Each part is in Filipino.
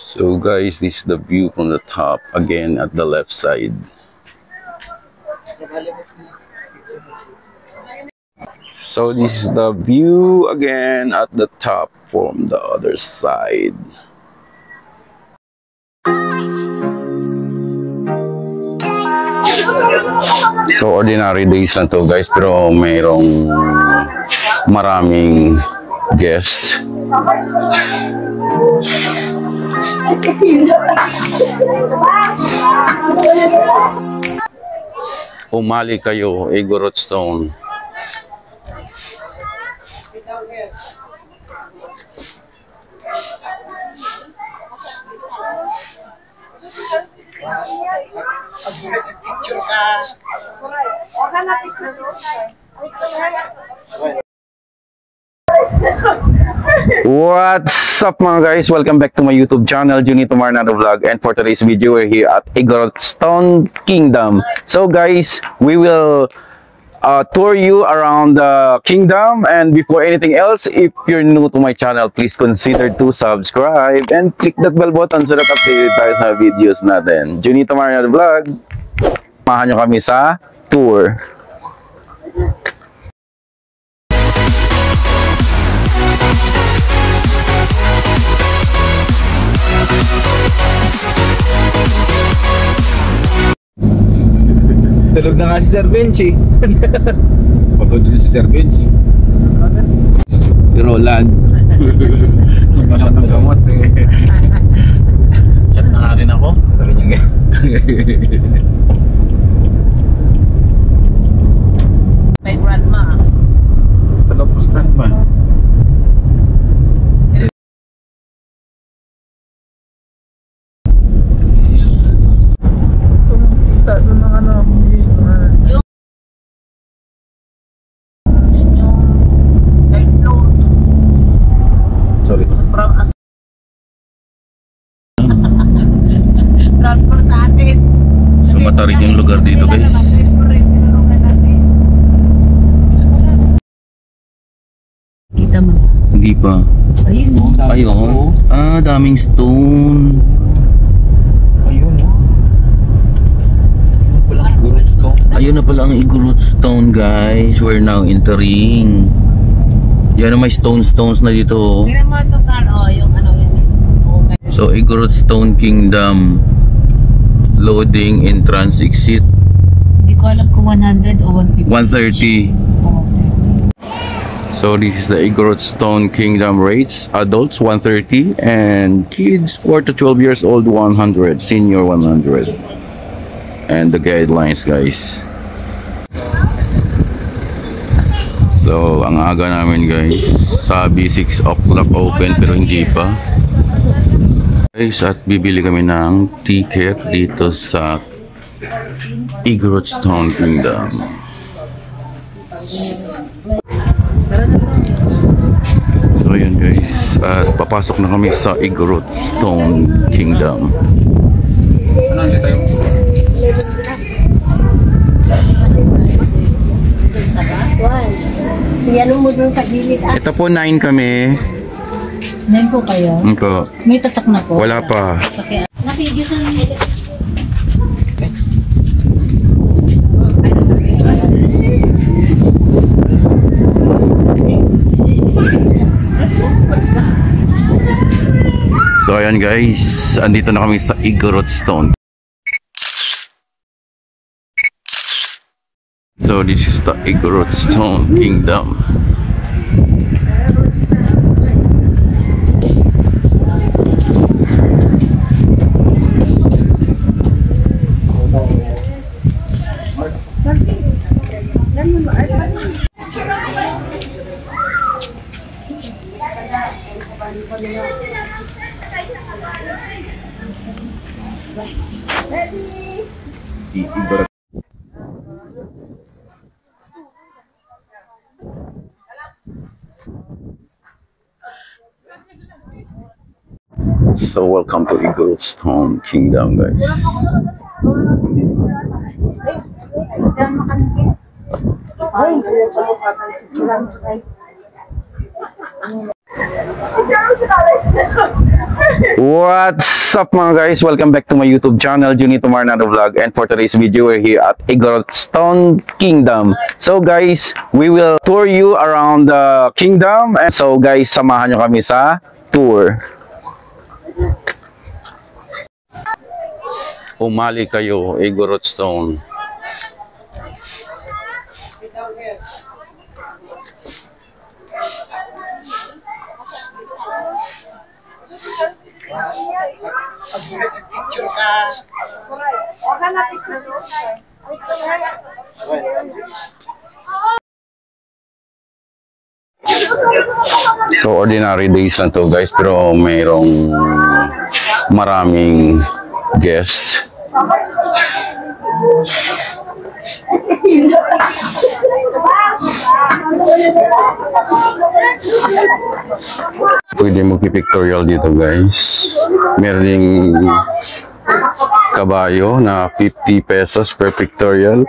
So guys, this is the view from the top again at the left side. So this is the view again at the top from the other side. So ordinary days lang to guys, pero mayroong maraming guest. Umali kayo, Igorot Stone. What's up mga guys? Welcome back to my YouTube channel, Junito Marnado Vlog, and for today's video we're here at Igorot Stone Kingdom. So guys, we will tour you around the kingdom, and before anything else, if you're new to my channel, please consider to subscribe and click that bell button so that updated tayo sa videos natin. Junito Marnado Vlog, samahan nyo kami sa tour. Tulog na nga si Sir Benji. Pagod din si Sir Benji. Si Roland. Masyad ng gamot eh. Chat na nga rin ako. Sabi niya nga. May grandma. Talapos grandma. Matarik yung lugar dito guys. Kita mo? Hindi pa. Ayun. Ayun. Daming stone. Ayun na pala ang Igorot Stone guys. We're now entering. Yan na may stones na dito. Tingnan mo ito yung ano yan. So Igorot Stone Kingdom. Loading, entrance, exit. Hindi ko alam kung 100 o 150. 130. So this is the Igorot Stone Kingdom rates. Adults 130 and kids 4 to 12 years old 100. Senior 100. And the guidelines guys. So ang aga namin guys. Sabi 6 o'clock open pero hindi pa. Guys, at bibili kami ng ticket dito sa Igorot Stone Kingdom. So yun guys, at papasok na kami sa Igorot Stone Kingdom. Yan mo dun sa gilid. Ito po 9 kami. 9 po kayo? Ito. May tatak na po? Wala pa. Nakigisan mo. So ayan guys, andito na kami sa Igorot Stone. So this is the Igorot Stone Kingdom. So welcome to Igorot Stone Kingdom guys. What's up mga guys? Welcome back to my YouTube channel, Junito Marnado Vlog. And for today's video, we're here at Igorot Kingdom. So guys, we will tour you around the kingdom. And so guys, samahan nyo kami sa tour. Umali kayo, Igorot Stone. So ordinary days lang to guys, pero mayroong maraming guests. Pwede mag-pictorial dito guys. Meron ding kabayo na 50 pesos per pictorial.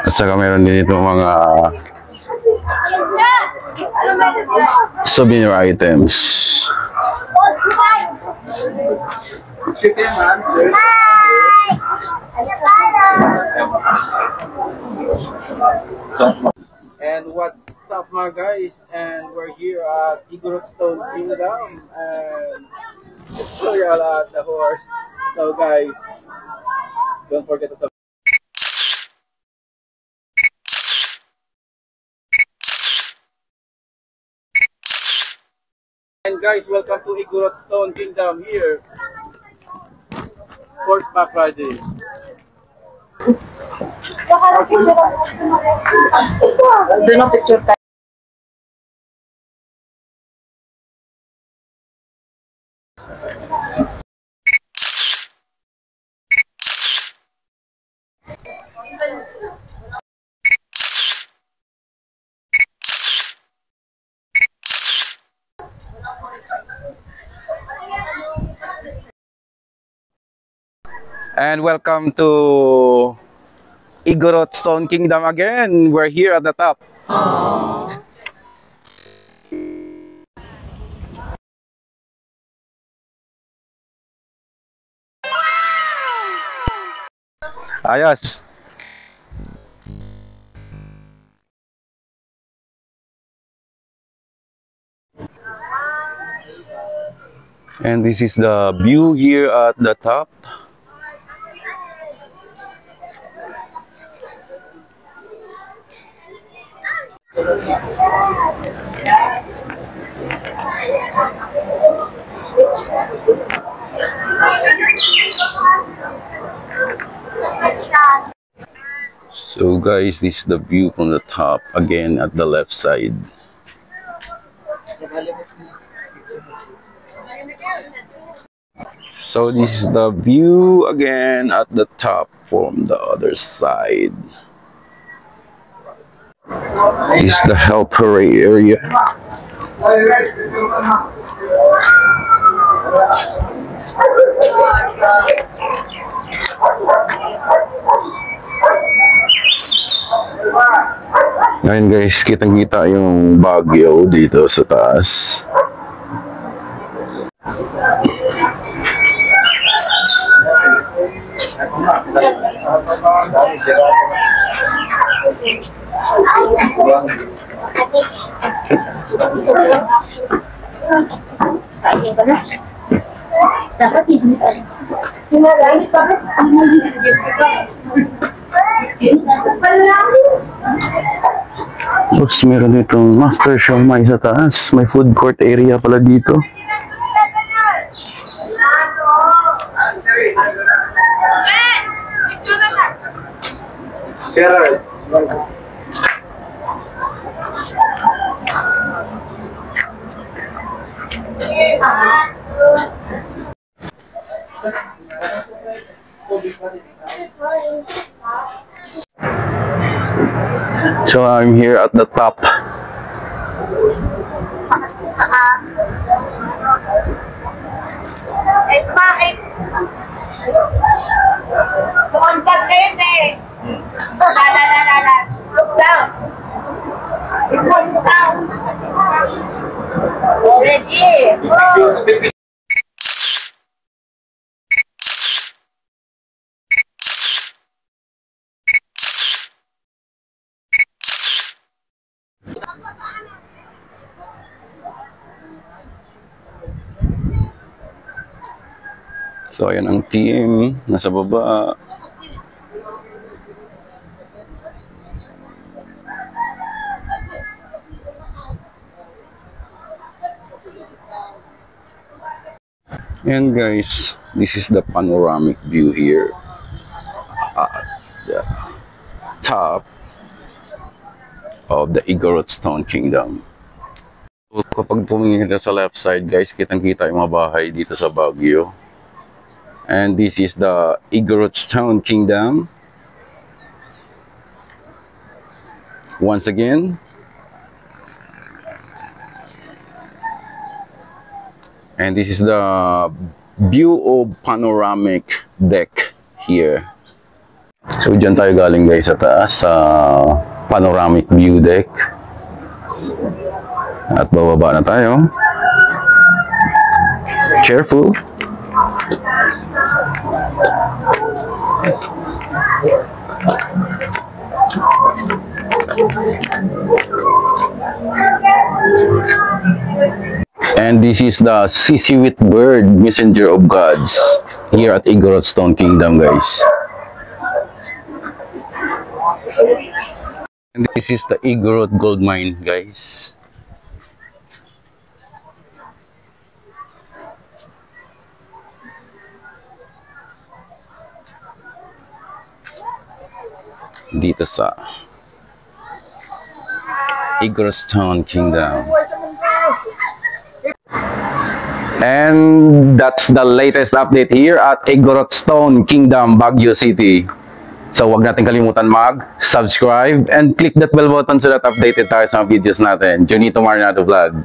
At saka meron din ito mga souvenir items. And what's up mga guys? And we're here at Igorot Kingdom and tutorial at the horse. So guys, don't forget to subscribe. And guys, welcome to Igorot Kingdom here. Horseback riding. Doon ang picture tayo. And welcome to Igorot Kingdom again. We're here at the top. Ayos. And this is the view here at the top. So guys, this is the view from the top again at the left side. So this is the view again at the top from the other side. This is the helper area. Ngayon guys, kitang-kita yung Baguio dito sa taas. Dapat hindi tayo. Sinalain bakit Tapos meron itong Master Siomai sa taas. May food court area pala dito. So I'm here at the top. Tumundag na yun eh. Look down. Look down. Ready? So, ayan ang team. Nasa baba. And guys, this is the panoramic view here at the top of the Igorot Stone Kingdom. So, kapag tumingin kita sa left side guys, kitang-kita yung mga bahay dito sa Baguio. And this is the Igorot Stone Kingdom. Once again. And this is the view of panoramic deck here. So dyan tayo galing guys sa taas sa panoramic view deck. At bababa na tayo. Careful. And this is the Sisiwit bird, messenger of gods, here at Igorot Stone Kingdom, guys. And this is the Igorot gold mine, guys. Dito sa Igorot Stone Kingdom. And that's the latest update here at Igorot Stone Kingdom, Baguio City. So wag natin kalimutan mag-subscribe and click that bell button so that updated tayo sa mga videos natin. Junito Marnado Vlog.